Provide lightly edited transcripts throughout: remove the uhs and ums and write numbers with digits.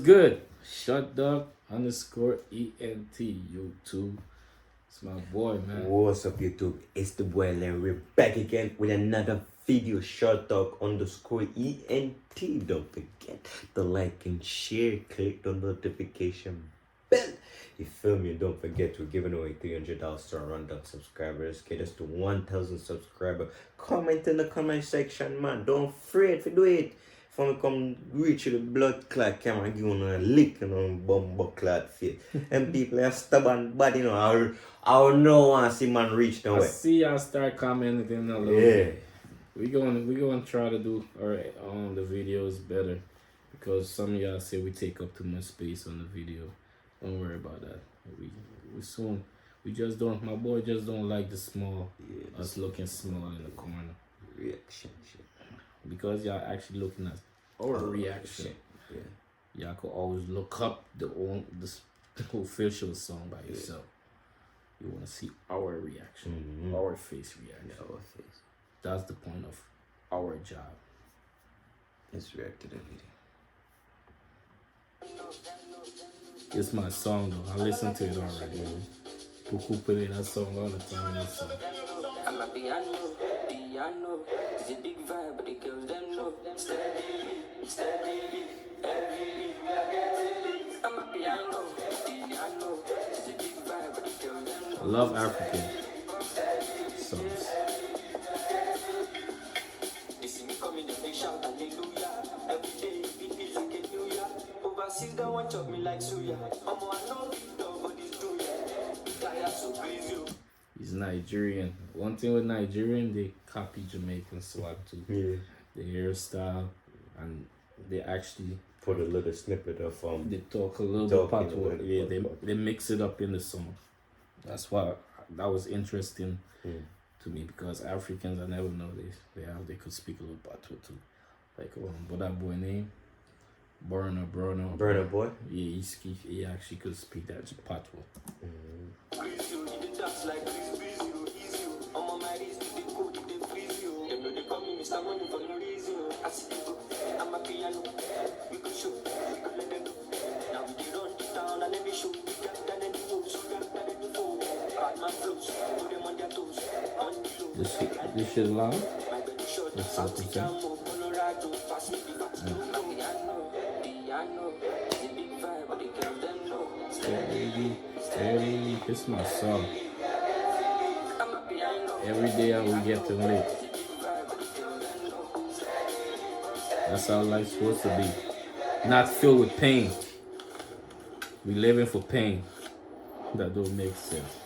good? Shut up underscore ENT YouTube. It's my boy, man. What's up, YouTube? It's the boy Len. We're back again with another video. Short talk underscore ENT. Don't forget to like and share. Click the notification bell. You feel me? Don't forget, we're giving away $300 to our rundown subscribers. Get us to 1,000 subscribers. Comment in the comment section, man. Don't afraid to do it. If I come reach the blood clot camera, give you a lick and on bumbo clot fit. And people are stubborn body, you know. I don't know want to see man reach I nowhere. see y'all start commenting a little Yeah. bit. We going to try to do our the videos better because some of y'all say we take up too much space on the video. Don't worry about that. We soon. We just don't. My boy just don't like the small. Yeah, Us looking small in the corner reaction shit. because y'all actually looking at our reaction. Yeah. Y'all could always look up the official song by yourself. You want to see our reaction, our face reaction. Our face. That's the point of our job. Let's react to the video. It's my song though. I listen to it already. Puku play that song all the time. That song. I'm a piano, it's a big vibe, but the girls them know. Steady, I'm a piano, it's a big vibe, but the girls them know. I love African songs. They see me coming, they shout hallelujah. Every day it feels like a new year. Overseas they want chop me like suya. I know nobody's doing it. Tired so crazy. He's Nigerian. One thing with Nigerian, they copy Jamaican swag too. Yeah. The hairstyle, and they actually Put a little snippet of they talk a little bit Talking patois. about it, Yeah, but- they mix it up in the song. That's why that was interesting to me because Africans I never know they could speak a little patois too. Like what that boy name? Burner. Burner Boy. Yeah, he actually could speak that patois. Freeze you, you dance like freeze you, easy you. I'm on my wrist, they go, they freeze you. Them know they call me Mr. Money for no reason. I see you go, I'm a piano. We go show, we go let them know. Now we dey run the town and every show. We got that any moves, we got that any foe. Hard man flows, put them on their toes. On the low, This shit loud. my belly short, That's South something. Jamo, Colorado, pass me the back. Piano, it's a big vibe, but the girls them know. Steady. This is my song. I'm a piano. Every day I will get to late. That's how life's supposed to be. Not filled with pain. We living for pain. That don't make sense.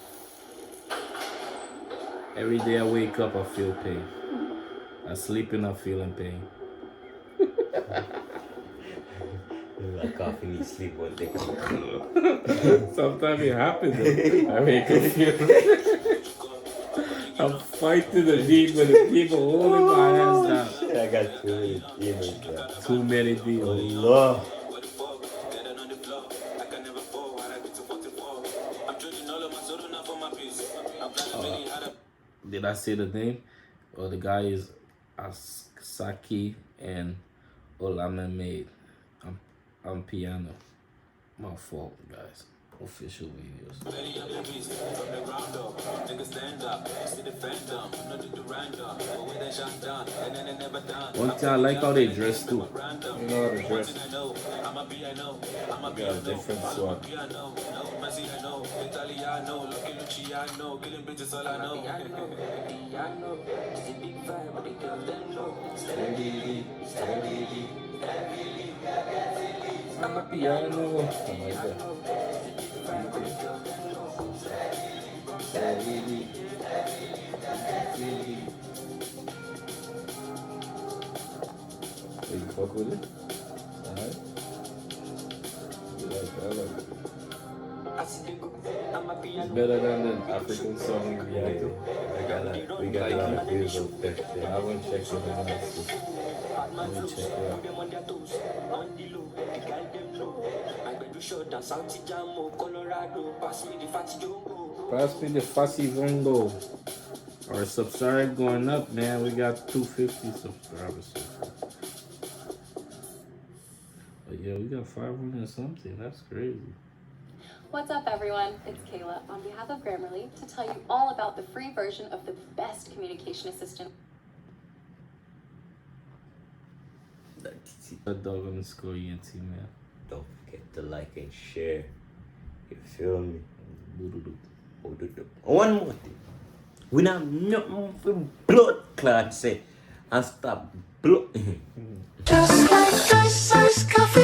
Every day I wake up, I feel pain. I sleep and I'm feeling pain. Like coffee needs sleep one day. Sometimes it happens. Though. I wake up feeling. I'm fighting the demon. The people holding my hands down. I got too many demons, bro. Too many demons. Allah. Did I say the name? Well, the guy is Asaki and Olamide. I'm piano. My fault, guys. Official videos. One thing I like how they dress too. You know how they dress. They got a different swag. Piano, it's a big vibe, but the girls them know. Steady. I'm a piano. Oh my God. Steady. You fuck with it? Alright. You like it? I like it. I see they go, I'm a It's piano. better than the African song we react to. We got a lot of views of that shit. I haven't checked it out. Let me check it out. Them on their toes, on the low, the guy them know. I better short down South Jamo, Colorado, pass me the fatty jumbo. Pass me the Fussy Vongo. Our subscribe going up, man. We got 250 subscribers so far. But yeah, we got 500 and something. That's crazy. What's up, everyone? It's Kayla on behalf of Grammarly to tell you all about the free version of the best communication assistant. That's it. That dog on the score ENT, man. Don't forget to like and share. You feel me? One more thing. We not nothing for blood clot say and stop blood. Just like ice, coffee.